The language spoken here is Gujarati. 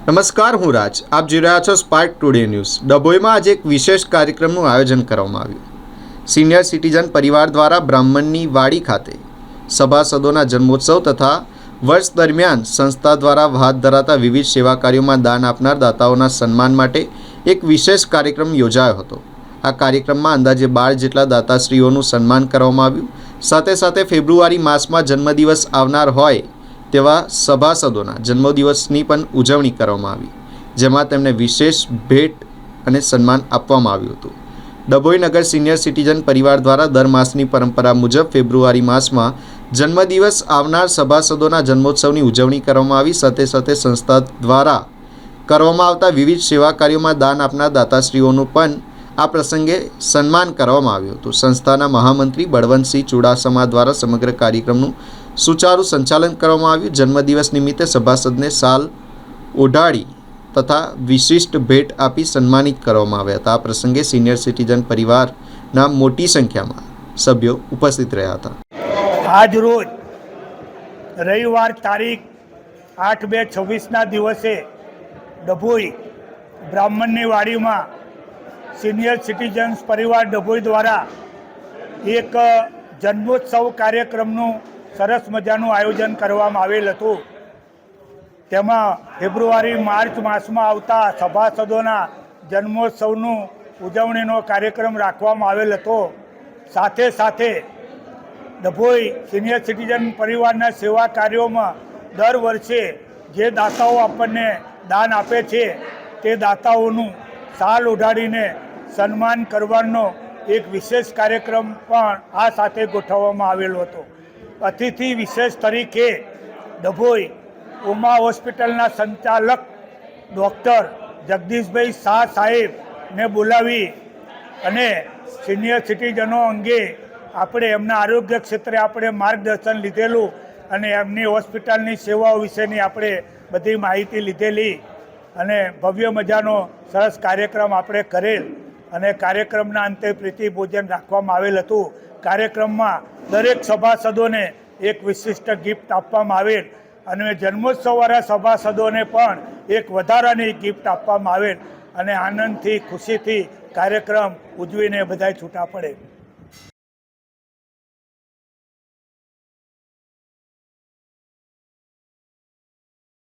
નમસ્કાર, હું રાજ. આપ જોઈ રહ્યા છો સ્પાર્ક ટુડે ન્યૂઝ. ડભોઈમાં આજે એક વિશેષ કાર્યક્રમનું આયોજન કરવામાં આવ્યું. સિનિયર સિટીઝન પરિવાર દ્વારા બ્રાહ્મણની વાડી ખાતે સભાસદોના જન્મોત્સવ તથા વર્ષ દરમિયાન સંસ્થા દ્વારા હાથ ધરાતા વિવિધ સેવા કાર્યોમાં દાન આપનાર દાતાઓના સન્માન માટે એક વિશેષ કાર્યક્રમ યોજાયો હતો. આ કાર્યક્રમમાં અંદાજે 12 જેટલા દાતાશ્રીઓનું સન્માન કરવામાં આવ્યું. સાથે સાથે ફેબ્રુઆરી માસમાં જન્મદિવસ આવનાર હોય તેવા સભાસદોના જન્મદિવસની પણ ઉજવણી કરવામાં આવી, જેમાં તેમને વિશેષ ભેટ અને સન્માન આપવામાં આવ્યું હતું. ડભોઈ નગર સિનિયર સિટીઝન પરિવાર દ્વારા દર માસની પરંપરા મુજબ ફેબ્રુઆરી માસમાં જન્મદિવસ આવનાર સભાસદોના જન્મોત્સવની ઉજવણી કરવામાં આવી. સાથે સાથે સંસ્થા દ્વારા કરવામાં આવતા વિવિધ સેવા કાર્યોમાં દાન આપનાર દાતાશ્રીઓનું પણ આ પ્રસંગે સન્માન કરવામાં આવ્યું હતું. સંસ્થાના મહામંત્રી બળવંતસિંહ ચુડાસમા દ્વારા સમગ્ર કાર્યક્રમનું સુચારું સંચાલન કરવામાં આવ્યું. જન્મદિવસ નિમિત્તે સભાસદને શાલ ઓઢાડી તથા વિશિષ્ટ ભેટ આપી સન્માનિત કરવામાં આવ્યા હતા. આ પ્રસંગે સિનિયર સિટીઝન પરિવારના મોટી સંખ્યામાં સભ્યો ઉપસ્થિત રહ્યા હતા. આજ રોજ રવિવાર તારીખ 8/2/26ના દિવસે ડભોઈ બ્રાહ્મણની વાડીમાં સિનિયર સિટીઝન્સ પરિવાર ડભોઈ દ્વારા એક જન્મોત્સવ કાર્યક્રમનું સરસ મજાનું આયોજન કરવામાં આવેલ હતું. તેમાં ફેબ્રુઆરી માર્ચ માસમાં આવતા સભાસદોના જન્મોત્સવનું ઉજવણીનો કાર્યક્રમ રાખવામાં આવેલ હતો. સાથે સાથે ડભોઈ સિનિયર સિટીઝન પરિવારના સેવા કાર્યોમાં દર વર્ષે જે દાતાઓ આપણને દાન આપે છે તે દાતાઓનું શાલ ઓઢાડીને સન્માન કરવાનો એક વિશેષ કાર્યક્રમ પણ આ સાથે ગોઠવવામાં આવેલો હતો. અતિથિ વિશેષ તરીકે ડભોઈ ઉમા હોસ્પિટલના સંચાલક ડૉક્ટર જગદીશભાઈ શાહ સાહેબને બોલાવી અને સિનિયર સિટીઝનો અંગે આપણે એમના આરોગ્ય ક્ષેત્રે આપણે માર્ગદર્શન લીધેલું અને એમની હોસ્પિટલની સેવાઓ વિશેની આપણે બધી માહિતી લીધેલી અને ભવ્ય મજાનો સરસ કાર્યક્રમ આપણે કરેલ અને કાર્યક્રમના અંતે પ્રીતિ ભોજન રાખવામાં આવેલ હતું. કાર્યક્રમમાં દરેક સભાસદોને એક વિશિષ્ટ ગિફ્ટ આપવામાં આવેલ અને જન્મોત્સવવાળા સભાસદોને પણ એક વધારાની ગિફ્ટ આપવામાં આવેલ અને આનંદથી ખુશીથી કાર્યક્રમ ઉજવીને બધાય છૂટા પડે.